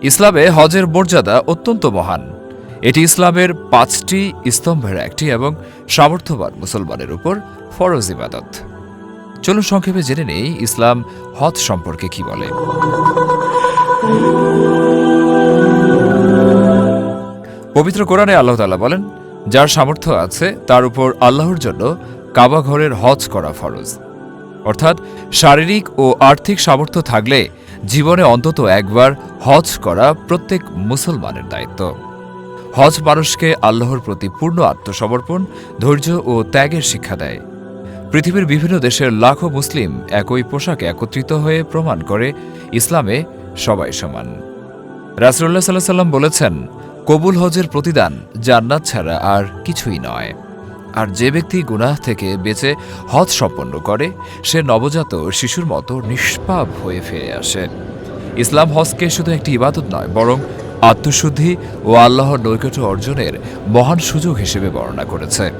ইসলামে হজের মর্যাদা অত্যন্ত মহান। এটি ইসলামের ৫টি স্তম্ভের একটি এবং সামর্থ্যবান মুসলমানের উপর ফরজ ইবাদত। চলুন সংক্ষেপে জেনে নেই ইসলাম হজ সম্পর্কে কি বলে। পবিত্র কোরআনে আল্লাহ তাআলা বলেন, যার সামর্থ্য আছে তার উপর আল্লাহর জন্য কাবা ঘরের হজ করা ফরজ। অর্থাৎ শারীরিক ও আর্থিক সামর্থ্য থাকলে জীবনে অন্তত একবার হজ করা প্রত্যেক মুসলমানের দায়িত্ব। হজ মানুষকে আল্লাহর প্রতি পূর্ণ আত্মসমর্পণ, ধৈর্য ও ত্যাগের শিক্ষা দেয়। পৃথিবীর বিভিন্ন দেশের লাখো মুসলিম একই পোশাকে একত্রিত হয়ে প্রমাণ করে ইসলামে সবাই সমান। রাসূলুল্লাহ সাল্লাল্লাহু আলাইহি ওয়াসাল্লাম বলেছেন, কবুল হজের প্রতিদান জান্নাত ছাড়া আর কিছুই নয়। আর যে ব্যক্তি গুনাহ থেকে বেঁচে হজ সম্পন্ন করে সে নবজাত শিশুর মতো নিষ্পাপ হয়ে ফিরে আসে। ইসলাম হজকে শুধু একটি ইবাদত নয়, বরং আত্মশুদ্ধি ও আল্লাহর নৈকট্য অর্জনের মহান সুযোগ হিসেবে বর্ণনা করেছে।